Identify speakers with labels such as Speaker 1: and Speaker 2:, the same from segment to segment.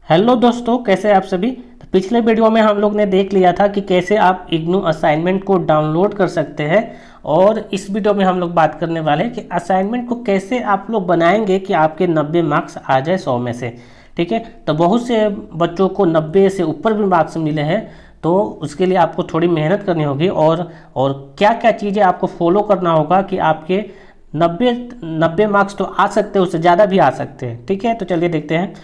Speaker 1: Hello दोस्तों, कैसे आप सभी। तो पिछले वीडियो में हम लोग ने देख लिया था कि कैसे आप इग्नू असाइनमेंट को डाउनलोड कर सकते हैं। और इस वीडियो में हम लोग बात करने वाले हैं कि असाइनमेंट को कैसे आप लोग बनाएंगे कि आपके 90 मार्क्स आ जाए 100 में से। ठीक है, तो बहुत से बच्चों को 90 से ऊपर भी मार्क्स मिले हैं, तो उसके लिए आपको थोड़ी मेहनत करनी होगी और क्या क्या चीज़ें आपको फॉलो करना होगा कि आपके 90 मार्क्स तो आ सकते हैं, उससे ज़्यादा भी आ सकते हैं। ठीक है, तो चलिए देखते हैं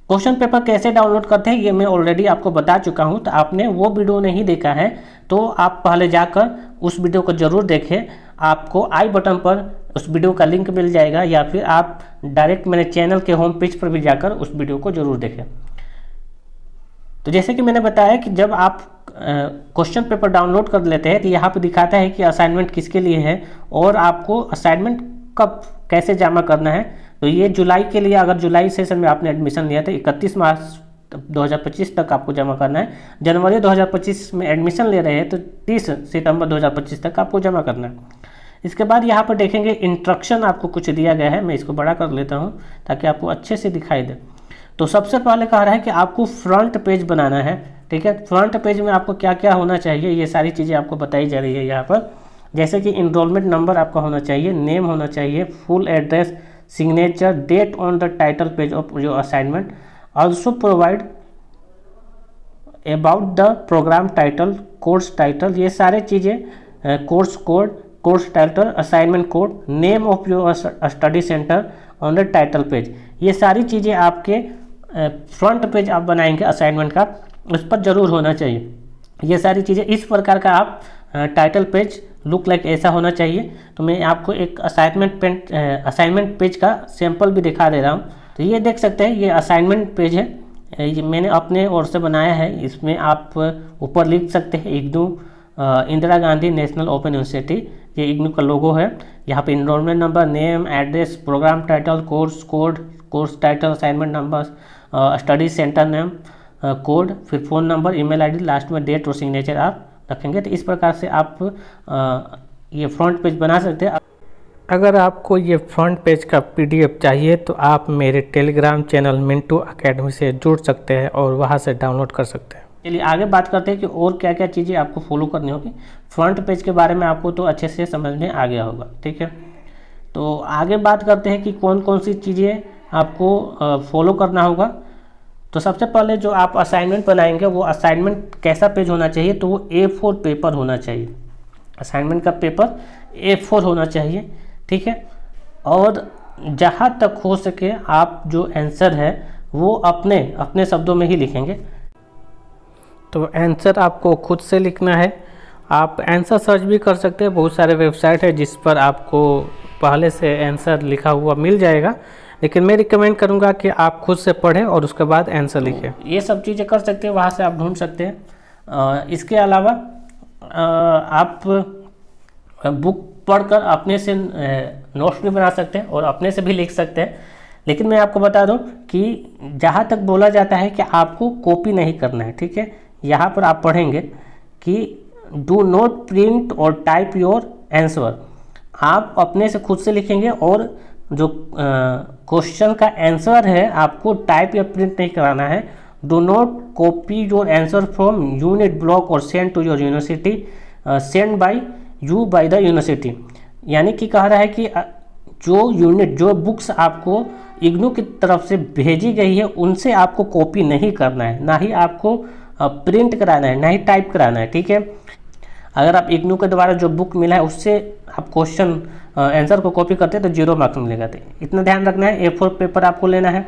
Speaker 1: क्वेश्चन पेपर कैसे डाउनलोड करते हैं। ये मैं ऑलरेडी आपको बता चुका हूं, तो आपने वो वीडियो नहीं देखा है तो आप पहले जाकर उस वीडियो को जरूर देखें। आपको आई बटन पर उस वीडियो का लिंक मिल जाएगा, या फिर आप डायरेक्ट मेरे चैनल के होम पेज पर भी जाकर उस वीडियो को जरूर देखें। तो जैसे कि मैंने बताया कि जब आप क्वेश्चन पेपर डाउनलोड कर लेते हैं तो यहाँ पे दिखाता है कि असाइनमेंट किसके लिए है और आपको असाइनमेंट कब कैसे जमा करना है। तो ये जुलाई के लिए, अगर जुलाई सेशन में आपने एडमिशन लिया तो 31 मार्च 2025 तक आपको जमा करना है। जनवरी 2025 में एडमिशन ले रहे हैं तो 30 सितंबर 2025 तक आपको जमा करना है। इसके बाद यहाँ पर देखेंगे इंस्ट्रक्शन आपको कुछ दिया गया है। मैं इसको बड़ा कर लेता हूँ ताकि आपको अच्छे से दिखाई दे। तो सबसे पहले कह रहा है कि आपको फ्रंट पेज बनाना है। ठीक है, फ्रंट पेज में आपको क्या क्या होना चाहिए, ये सारी चीज़ें आपको बताई जा रही है यहाँ पर। जैसे कि इनरोलमेंट नंबर आपका होना चाहिए, नेम होना चाहिए, full address, signature, date on the title page of your assignment, also provide about the programme title, course title, ये सारे चीज़ें, course code, course title, assignment code, name of your study centre on the title page, ये सारी चीज़ें आपके front page आप बनाएंगे assignment का, उस पर जरूर होना चाहिए। ये सारी चीज़ें इस प्रकार का आप टाइटल पेज लुक लाइक ऐसा होना चाहिए। तो मैं आपको एक असाइनमेंट पेज का सैंपल भी दिखा दे रहा हूँ। तो ये देख सकते हैं, ये असाइनमेंट पेज है, ये मैंने अपने ओर से बनाया है। इसमें आप ऊपर लिख सकते हैं IGNOU Indira Gandhi National Open University, ये इग्नू का लोगो है। यहाँ पे enrolment number, name, address, programme title, course code, course title, assignment number, study centre name, code, फिर phone number, email ID, last में डेट और सिग्नेचर आप रखेंगे। तो इस प्रकार से आप ये फ्रंट पेज बना सकते हैं। अगर आपको ये फ्रंट पेज का PDF चाहिए तो आप मेरे टेलीग्राम चैनल मिंटू अकेडमी से जुड़ सकते हैं और वहाँ से डाउनलोड कर सकते हैं। चलिए आगे बात करते हैं कि और क्या क्या चीज़ें आपको फॉलो करनी होगी। फ्रंट पेज के बारे में आपको तो अच्छे से समझ में आ गया होगा। ठीक है, तो आगे बात करते हैं कि कौन कौन सी चीज़ें आपको फॉलो करना होगा। तो सबसे पहले जो आप असाइनमेंट बनाएंगे वो असाइनमेंट कैसा पेज होना चाहिए, तो वो A4 पेपर होना चाहिए। असाइनमेंट का पेपर A4 होना चाहिए। ठीक है, और जहाँ तक हो सके आप जो आंसर है वो अपने शब्दों में ही लिखेंगे। तो आंसर आपको खुद से लिखना है। आप आंसर सर्च भी कर सकते हैं, बहुत सारे वेबसाइट है जिस पर आपको पहले से आंसर लिखा हुआ मिल जाएगा, लेकिन मैं रिकमेंड करूंगा कि आप खुद से पढ़ें और उसके बाद आंसर लिखें। ये सब चीज़ें कर सकते हैं, वहाँ से आप ढूंढ सकते हैं। इसके अलावा आप बुक पढ़कर अपने से नोट्स भी बना सकते हैं और अपने से भी लिख सकते हैं। लेकिन मैं आपको बता दूं कि जहाँ तक बोला जाता है कि आपको कॉपी नहीं करना है। ठीक है, यहाँ पर आप पढ़ेंगे कि डू नॉट प्रिंट और टाइप योर आंसर। आप अपने से खुद से लिखेंगे और जो क्वेश्चन का आंसर है आपको टाइप या प्रिंट नहीं कराना है। Do not copy your answer from unit block और send to your university, send by you by the university. यानी कि कह रहा है कि जो बुक्स आपको इग्नू की तरफ से भेजी गई है उनसे आपको कॉपी नहीं करना है, ना ही आपको प्रिंट कराना है, ना ही टाइप कराना है। ठीक है, अगर आप इग्नू के द्वारा जो बुक मिला है उससे आप क्वेश्चन आंसर को कॉपी करते हैं तो 0 मार्क्स मिलेगा। तो इतना ध्यान रखना है। A4 पेपर आपको लेना है।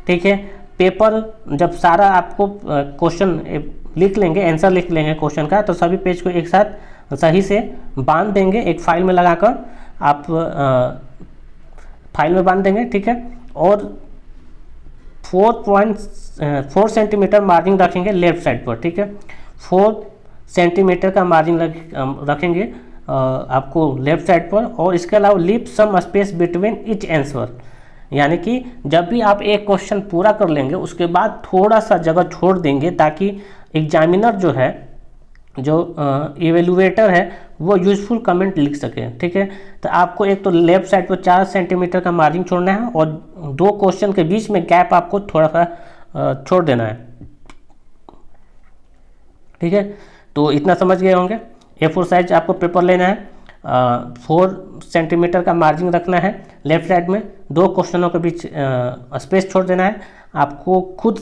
Speaker 1: ठीक है, पेपर जब सारा आपको क्वेश्चन लिख लेंगे, आंसर लिख लेंगे क्वेश्चन का, तो सभी पेज को एक साथ सही से बांध देंगे, एक फाइल में लगाकर आप फाइल में बांध देंगे। ठीक है, और 4.4 सेंटीमीटर मार्जिन रखेंगे लेफ्ट साइड पर। ठीक है, 4 सेंटीमीटर का मार्जिन रखेंगे आपको लेफ्ट साइड पर। और इसके अलावा leave some space between each answer, यानी कि जब भी आप एक क्वेश्चन पूरा कर लेंगे उसके बाद थोड़ा सा जगह छोड़ देंगे ताकि एग्जामिनर जो है, जो इवेलुएटर है, वो यूजफुल कमेंट लिख सकें। ठीक है, तो आपको एक तो लेफ्ट साइड पर 4 सेंटीमीटर का मार्जिन छोड़ना है और 2 क्वेश्चन के बीच में गैप आपको थोड़ा सा छोड़ देना है। ठीक है, तो इतना समझ गए होंगे। A4 साइज आपको पेपर लेना है, 4 सेंटीमीटर का मार्जिन रखना है, लेफ्ट साइड में 2 क्वेश्चनों के बीच स्पेस छोड़ देना है। आपको खुद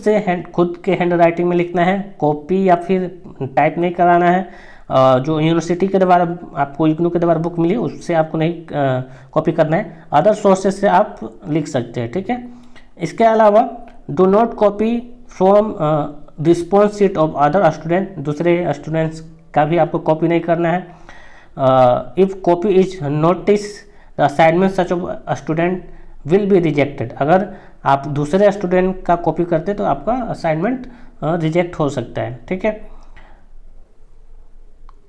Speaker 1: के हैंड राइटिंग में लिखना है, कॉपी या फिर टाइप नहीं कराना है। जो यूनिवर्सिटी के द्वारा आपको इग्नू के द्वारा बुक मिली उससे आपको नहीं कॉपी करना है, अदर सोर्सेज से आप लिख सकते हैं। ठीक है, इसके अलावा do not copy from response sheet of other student, दूसरे स्टूडेंट्स का भी आपको कॉपी नहीं करना है। If copy is notice the assignment such of student will be rejected, अगर आप दूसरे स्टूडेंट का कॉपी करते तो आपका असाइनमेंट रिजेक्ट हो सकता है। ठीक है,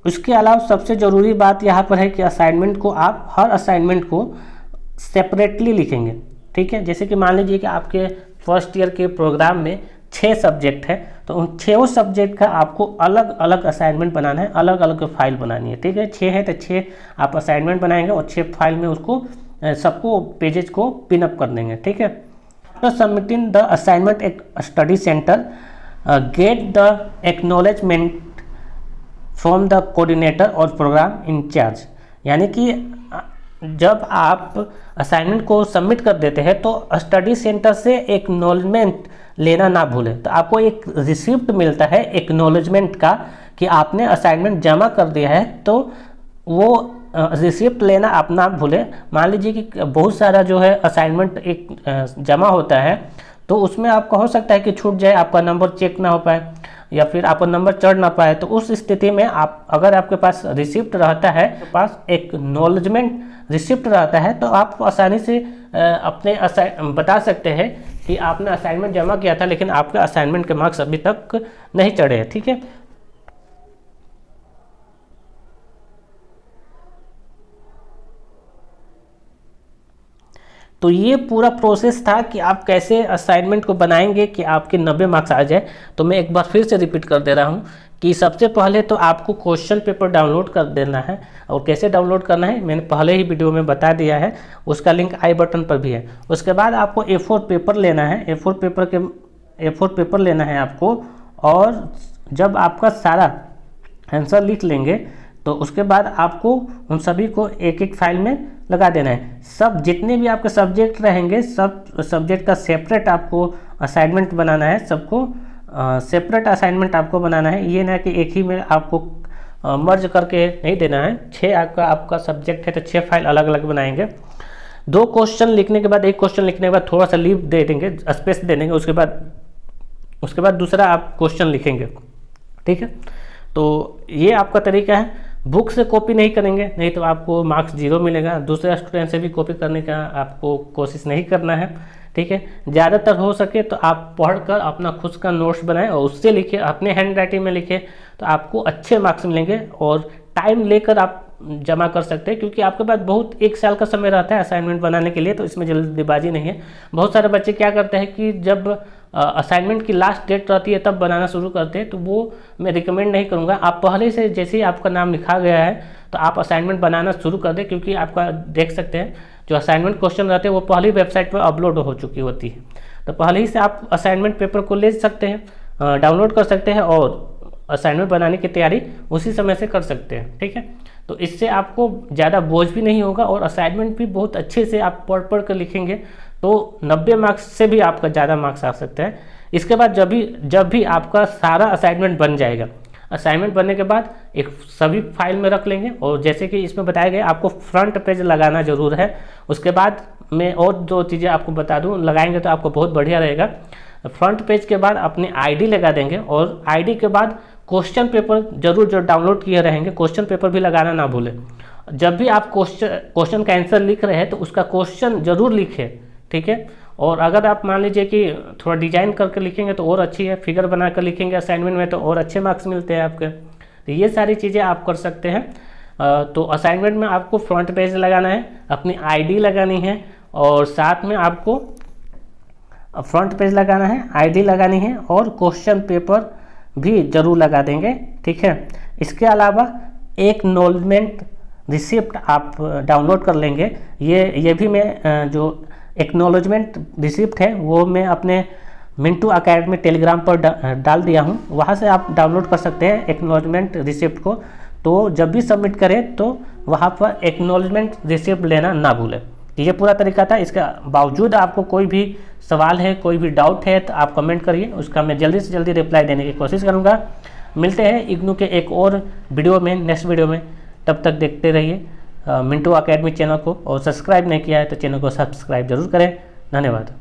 Speaker 1: उसके अलावा सबसे ज़रूरी बात यहाँ पर है कि असाइनमेंट को आप हर असाइनमेंट को सेपरेटली लिखेंगे। ठीक है, जैसे कि मान लीजिए कि आपके फर्स्ट ईयर के प्रोग्राम में 6 सब्जेक्ट है, तो उन 6 सब्जेक्ट का आपको अलग अलग असाइनमेंट बनाना है, अलग अलग फाइल बनानी है। ठीक है, 6 है तो 6 आप असाइनमेंट बनाएंगे और 6 फाइल में उसको सबको पेजेस को पिनअप कर देंगे। ठीक है, तो सबमिटिंग द असाइनमेंट एक study centre get the acknowledgement from the coordinator और प्रोग्राम इंचार्ज, यानी कि जब आप असाइनमेंट को सबमिट कर देते हैं तो स्टडी सेंटर से एक्नॉलेजमेंट लेना ना भूलें। तो आपको एक रिसिप्ट मिलता है एक्नॉलेजमेंट का कि आपने असाइनमेंट जमा कर दिया है, तो वो रिसिप्ट लेना आप ना भूलें। मान लीजिए कि बहुत सारा जो है असाइनमेंट एक जमा होता है, तो उसमें आपका हो सकता है कि छूट जाए, आपका नंबर चेक ना हो पाए या फिर आपका नंबर चढ़ ना पाए। तो उस स्थिति में आप अगर आपके पास रिसिप्ट रहता है, आपके पास एक्नॉलेजमेंट रिसिप्ट रहता है, तो आप आसानी से अपने बता सकते हैं कि आपने असाइनमेंट जमा किया था लेकिन आपके असाइनमेंट के मार्क्स अभी तक नहीं चढ़े हैं। ठीक है, तो ये पूरा प्रोसेस था कि आप कैसे असाइनमेंट को बनाएंगे कि आपके 90 मार्क्स आ जाए। तो मैं एक बार फिर से रिपीट कर दे रहा हूँ कि सबसे पहले तो आपको क्वेश्चन पेपर डाउनलोड कर देना है, और कैसे डाउनलोड करना है मैंने पहले ही वीडियो में बता दिया है, उसका लिंक आई बटन पर भी है। उसके बाद आपको A4 पेपर लेना है, A4 पेपर लेना है आपको, और जब आपका सारा आंसर लिख लेंगे तो उसके बाद आपको उन सभी को एक एक फाइल में लगा देना है। सब जितने भी आपके सब्जेक्ट रहेंगे, सब सब्जेक्ट का सेपरेट आपको असाइनमेंट बनाना है, सबको सेपरेट असाइनमेंट आपको बनाना है। ये ना कि एक ही में आपको मर्ज करके नहीं देना है। 6 आपका सब्जेक्ट है तो 6 फाइल अलग अलग बनाएंगे। 2 क्वेश्चन लिखने के बाद, एक क्वेश्चन लिखने के बाद थोड़ा सा लीव दे देंगे, स्पेस दे देंगे, उसके बाद दूसरा आप क्वेश्चन लिखेंगे। ठीक है, तो ये आपका तरीका है। बुक से कॉपी नहीं करेंगे, नहीं तो आपको मार्क्स 0 मिलेगा। दूसरे स्टूडेंट से भी कॉपी करने का आपको कोशिश नहीं करना है। ठीक है, ज़्यादातर हो सके तो आप पढ़कर अपना खुद का नोट्स बनाएं और उससे लिखिए, अपने हैंड राइटिंग में लिखिए, तो आपको अच्छे मार्क्स मिलेंगे। और टाइम लेकर आप जमा कर सकते हैं, क्योंकि आपके पास बहुत 1 साल का समय रहता है असाइनमेंट बनाने के लिए, तो इसमें जल्दीबाजी नहीं है। बहुत सारे बच्चे क्या करते हैं कि जब असाइनमेंट की लास्ट डेट रहती है तब बनाना शुरू करते हैं, तो वो मैं रिकमेंड नहीं करूँगा। आप पहले से जैसे ही आपका नाम लिखा गया है तो आप असाइनमेंट बनाना शुरू कर दें, क्योंकि आपका देख सकते हैं जो असाइनमेंट क्वेश्चन रहते हैं वो पहली वेबसाइट पर अपलोड हो चुकी होती है। तो पहले ही से आप असाइनमेंट पेपर को ले सकते हैं, डाउनलोड कर सकते हैं और असाइनमेंट बनाने की तैयारी उसी समय से कर सकते हैं। ठीक है, तो इससे आपको ज़्यादा बोझ भी नहीं होगा और असाइनमेंट भी बहुत अच्छे से आप पढ़ कर लिखेंगे, तो 90 मार्क्स से भी आपका ज़्यादा मार्क्स आ सकता है। इसके बाद जब भी आपका सारा असाइनमेंट बन जाएगा, असाइनमेंट बनने के बाद एक सभी फाइल में रख लेंगे, और जैसे कि इसमें बताया गया आपको फ्रंट पेज लगाना जरूर है। उसके बाद मैं और 2 चीज़ें आपको बता दूं, लगाएंगे तो आपको बहुत बढ़िया रहेगा। फ्रंट पेज के बाद अपनी आईडी लगा देंगे, और आईडी के बाद क्वेश्चन पेपर जरूर जो डाउनलोड किए रहेंगे क्वेश्चन पेपर भी लगाना ना भूलें। जब भी आप क्वेश्चन का आंसर लिख रहे हैं तो उसका क्वेश्चन जरूर लिखें। ठीक है, और अगर आप मान लीजिए कि थोड़ा डिजाइन करके लिखेंगे तो और अच्छी है, फिगर बनाकर लिखेंगे असाइनमेंट में तो और अच्छे मार्क्स मिलते हैं आपके। तो ये सारी चीज़ें आप कर सकते हैं। तो असाइनमेंट में आपको फ्रंट पेज लगाना है, अपनी आईडी लगानी है, और साथ में आपको फ्रंट पेज लगाना है, आईडी लगानी है, और क्वेश्चन पेपर भी जरूर लगा देंगे। ठीक है, इसके अलावा एक्नॉलेजमेंट रिसिप्ट आप डाउनलोड कर लेंगे। ये भी मैं जो एक्नॉलेजमेंट रिसिप्ट है वो मैं अपने मिंटू अकेडमी टेलीग्राम पर डाल दिया हूँ, वहाँ से आप डाउनलोड कर सकते हैं एक्नॉलेजमेंट रिसिप्ट को। तो जब भी सबमिट करें तो वहाँ पर एक्नॉलेजमेंट रिसिप्ट लेना ना भूलें। ये पूरा तरीका था। इसके बावजूद आपको कोई भी सवाल है, कोई भी डाउट है तो आप कमेंट करिए, उसका मैं जल्दी से जल्दी रिप्लाई देने की कोशिश करूँगा। मिलते हैं इग्नू के एक और वीडियो में, नेक्स्ट वीडियो में। तब तक देखते रहिए मिंटू अकेडमी चैनल को, और सब्सक्राइब नहीं किया है तो चैनल को सब्सक्राइब जरूर करें। धन्यवाद।